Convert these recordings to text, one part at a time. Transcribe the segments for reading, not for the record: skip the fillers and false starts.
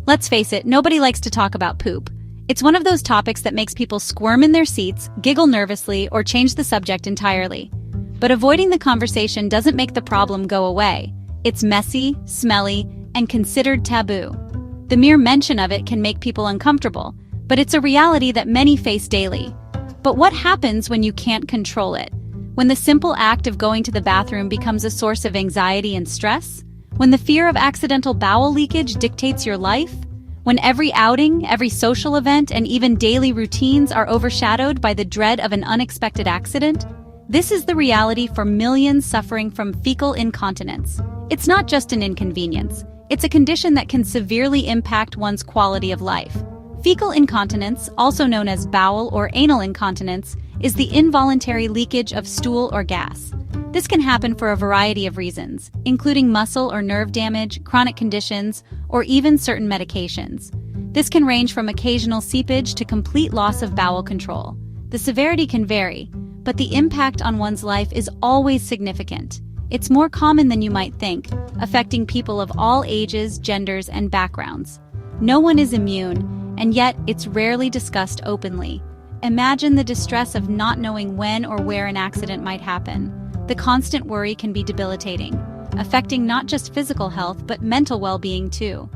Let's face it, nobody likes to talk about poop. It's one of those topics that makes people squirm in their seats, giggle nervously, or change the subject entirely. But avoiding the conversation doesn't make the problem go away. It's messy, smelly, and considered taboo. The mere mention of it can make people uncomfortable, but it's a reality that many face daily. But what happens when you can't control it? When the simple act of going to the bathroom becomes a source of anxiety and stress? When the fear of accidental bowel leakage dictates your life? When every outing, every social event, and even daily routines are overshadowed by the dread of an unexpected accident? This is the reality for millions suffering from fecal incontinence. It's not just an inconvenience. It's a condition that can severely impact one's quality of life. Fecal incontinence, also known as bowel or anal incontinence, is the involuntary leakage of stool or gas. This can happen for a variety of reasons, including muscle or nerve damage, chronic conditions, or even certain medications. This can range from occasional seepage to complete loss of bowel control. The severity can vary, but the impact on one's life is always significant. It's more common than you might think, affecting people of all ages, genders, and backgrounds. No one is immune, and yet it's rarely discussed openly. Imagine the distress of not knowing when or where an accident might happen. The constant worry can be debilitating, affecting not just physical health but mental well-being too.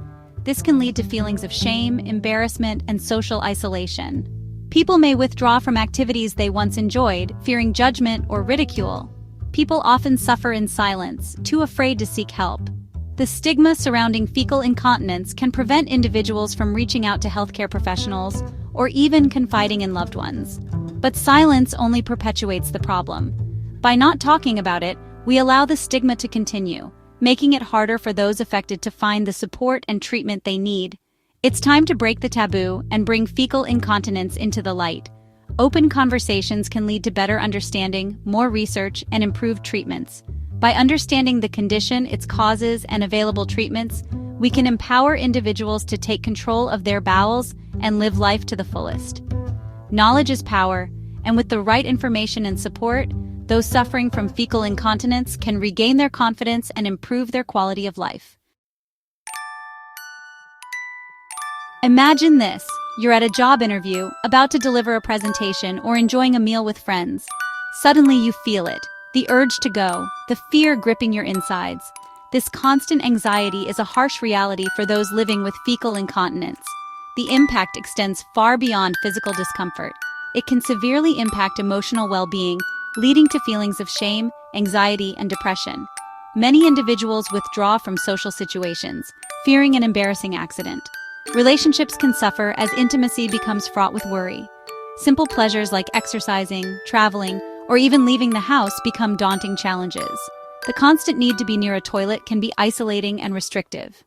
This can lead to feelings of shame, embarrassment, and social isolation. People may withdraw from activities they once enjoyed, fearing judgment or ridicule. People often suffer in silence, too afraid to seek help. The stigma surrounding fecal incontinence can prevent individuals from reaching out to healthcare professionals or even confiding in loved ones. But silence only perpetuates the problem. By not talking about it, we allow the stigma to continue, making it harder for those affected to find the support and treatment they need. It's time to break the taboo and bring fecal incontinence into the light. Open conversations can lead to better understanding, more research, and improved treatments. By understanding the condition, its causes, and available treatments, we can empower individuals to take control of their bowels and live life to the fullest. Knowledge is power, and with the right information and support, those suffering from fecal incontinence can regain their confidence and improve their quality of life. Imagine this. You're at a job interview, about to deliver a presentation, or enjoying a meal with friends. Suddenly you feel it, the urge to go, the fear gripping your insides. This constant anxiety is a harsh reality for those living with fecal incontinence. The impact extends far beyond physical discomfort. It can severely impact emotional well-being, leading to feelings of shame, anxiety, and depression. Many individuals withdraw from social situations, fearing an embarrassing accident. Relationships can suffer as intimacy becomes fraught with worry. Simple pleasures like exercising, traveling, or even leaving the house become daunting challenges. The constant need to be near a toilet can be isolating and restrictive.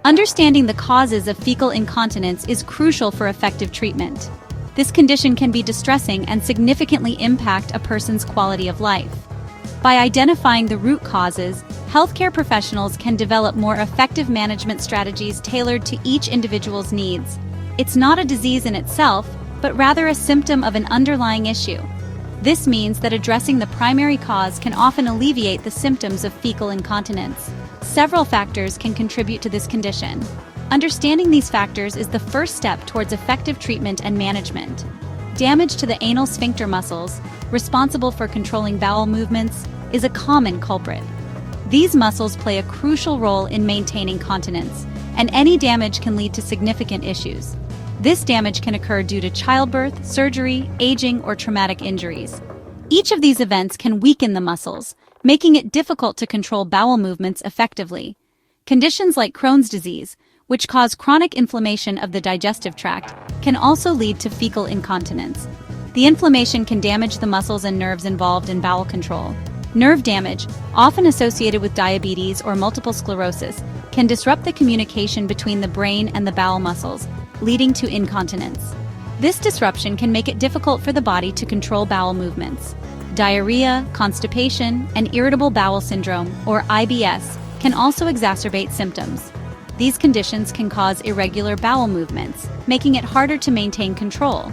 Understanding the causes of fecal incontinence is crucial for effective treatment. This condition can be distressing and significantly impact a person's quality of life. By identifying the root causes, healthcare professionals can develop more effective management strategies tailored to each individual's needs. It's not a disease in itself, but rather a symptom of an underlying issue. This means that addressing the primary cause can often alleviate the symptoms of fecal incontinence. Several factors can contribute to this condition. Understanding these factors is the first step towards effective treatment and management. Damage to the anal sphincter muscles, responsible for controlling bowel movements, is a common culprit. These muscles play a crucial role in maintaining continence, and any damage can lead to significant issues. This damage can occur due to childbirth, surgery, aging, or traumatic injuries. Each of these events can weaken the muscles, making it difficult to control bowel movements effectively. Conditions like Crohn's disease, which cause chronic inflammation of the digestive tract, can also lead to fecal incontinence. The inflammation can damage the muscles and nerves involved in bowel control. Nerve damage, often associated with diabetes or multiple sclerosis, can disrupt the communication between the brain and the bowel muscles, leading to incontinence. This disruption can make it difficult for the body to control bowel movements. Diarrhea, constipation, and irritable bowel syndrome, or IBS, can also exacerbate symptoms. These conditions can cause irregular bowel movements, making it harder to maintain control.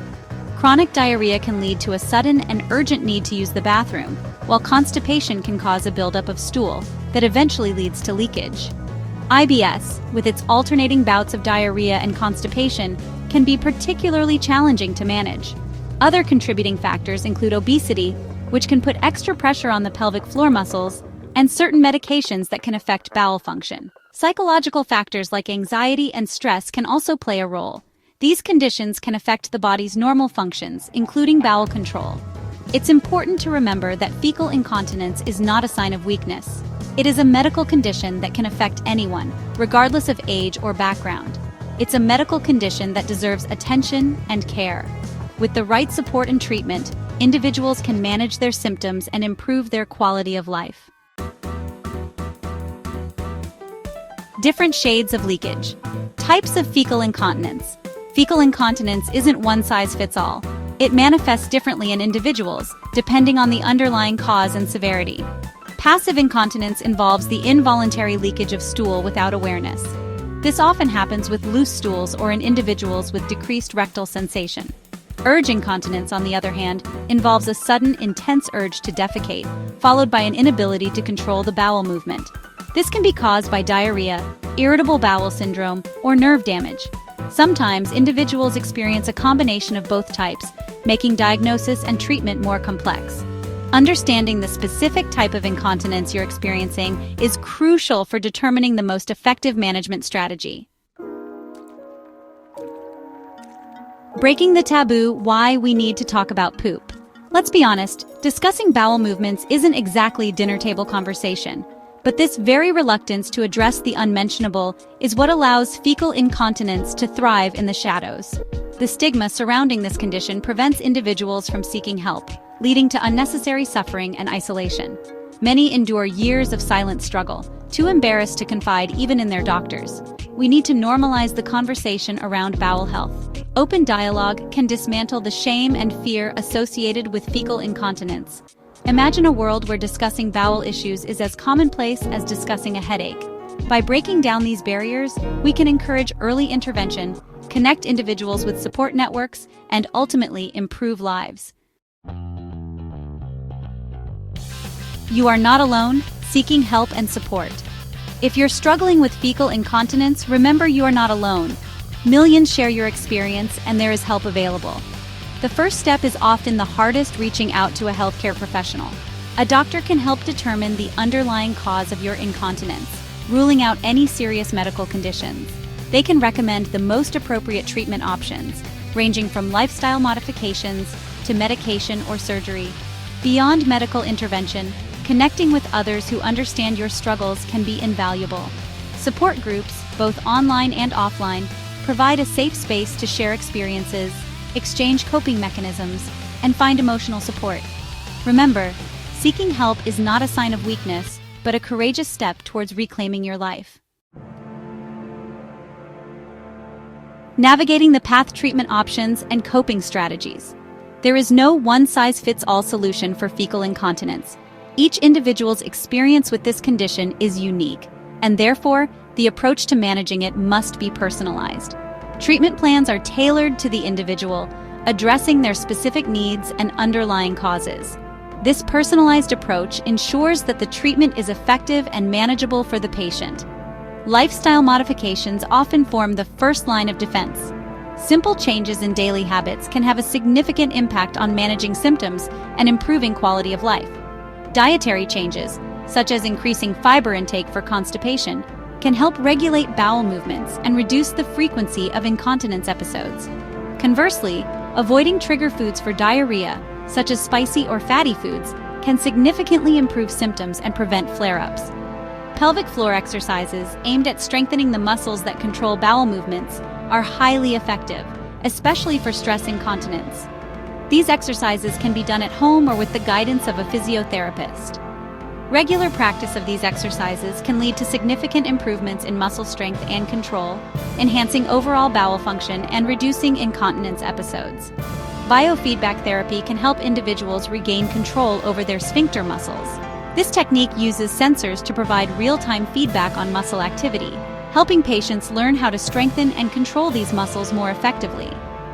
Chronic diarrhea can lead to a sudden and urgent need to use the bathroom, while constipation can cause a buildup of stool that eventually leads to leakage. IBS, with its alternating bouts of diarrhea and constipation, can be particularly challenging to manage. Other contributing factors include obesity, which can put extra pressure on the pelvic floor muscles, and certain medications that can affect bowel function. Psychological factors like anxiety and stress can also play a role. These conditions can affect the body's normal functions, including bowel control. It's important to remember that fecal incontinence is not a sign of weakness. It is a medical condition that can affect anyone, regardless of age or background. It's a medical condition that deserves attention and care. With the right support and treatment, individuals can manage their symptoms and improve their quality of life. Different shades of leakage. Types of fecal incontinence. Fecal incontinence isn't one size fits all. It manifests differently in individuals, depending on the underlying cause and severity. Passive incontinence involves the involuntary leakage of stool without awareness. This often happens with loose stools or in individuals with decreased rectal sensation. Urge incontinence, on the other hand, involves a sudden, intense urge to defecate, followed by an inability to control the bowel movement. This can be caused by diarrhea, irritable bowel syndrome, or nerve damage. Sometimes individuals experience a combination of both types, making diagnosis and treatment more complex. Understanding the specific type of incontinence you're experiencing is crucial for determining the most effective management strategy. Breaking the taboo: why we need to talk about poop. Let's be honest, discussing bowel movements isn't exactly dinner table conversation. But this very reluctance to address the unmentionable is what allows fecal incontinence to thrive in the shadows. The stigma surrounding this condition prevents individuals from seeking help, leading to unnecessary suffering and isolation. Many endure years of silent struggle, too embarrassed to confide even in their doctors. We need to normalize the conversation around bowel health. Open dialogue can dismantle the shame and fear associated with fecal incontinence. Imagine a world where discussing bowel issues is as commonplace as discussing a headache. By breaking down these barriers, we can encourage early intervention, connect individuals with support networks, and ultimately improve lives. You are not alone, seeking help and support. If you're struggling with fecal incontinence, remember you are not alone. Millions share your experience, and there is help available. The first step is often the hardest: reaching out to a healthcare professional. A doctor can help determine the underlying cause of your incontinence, ruling out any serious medical conditions. They can recommend the most appropriate treatment options, ranging from lifestyle modifications to medication or surgery. Beyond medical intervention, connecting with others who understand your struggles can be invaluable. Support groups, both online and offline, provide a safe space to share experiences, exchange coping mechanisms, and find emotional support. Remember, seeking help is not a sign of weakness, but a courageous step towards reclaiming your life. Navigating the path: treatment options and coping strategies. There is no one-size-fits-all solution for fecal incontinence. Each individual's experience with this condition is unique, and therefore, the approach to managing it must be personalized. Treatment plans are tailored to the individual, addressing their specific needs and underlying causes. This personalized approach ensures that the treatment is effective and manageable for the patient. Lifestyle modifications often form the first line of defense. Simple changes in daily habits can have a significant impact on managing symptoms and improving quality of life. Dietary changes, such as increasing fiber intake for constipation, can help regulate bowel movements and reduce the frequency of incontinence episodes. Conversely, avoiding trigger foods for diarrhea, such as spicy or fatty foods, can significantly improve symptoms and prevent flare-ups. Pelvic floor exercises aimed at strengthening the muscles that control bowel movements are highly effective, especially for stress incontinence. These exercises can be done at home or with the guidance of a physiotherapist. Regular practice of these exercises can lead to significant improvements in muscle strength and control, enhancing overall bowel function and reducing incontinence episodes. Biofeedback therapy can help individuals regain control over their sphincter muscles. This technique uses sensors to provide real-time feedback on muscle activity, helping patients learn how to strengthen and control these muscles more effectively.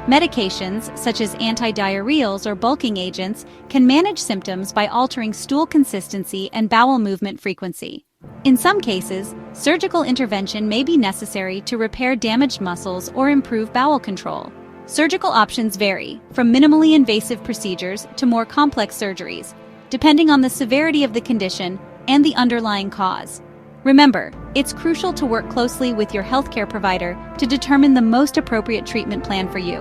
Medications, such as antidiarrheals or bulking agents, can manage symptoms by altering stool consistency and bowel movement frequency. In some cases, Surgical intervention may be necessary to repair damaged muscles or improve bowel control. Surgical options vary, from minimally invasive procedures to more complex surgeries, depending on the severity of the condition and the underlying cause. Remember, it's crucial to work closely with your healthcare provider to determine the most appropriate treatment plan for you.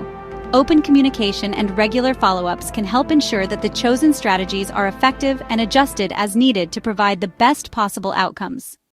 Open communication and regular follow-ups can help ensure that the chosen strategies are effective and adjusted as needed to provide the best possible outcomes.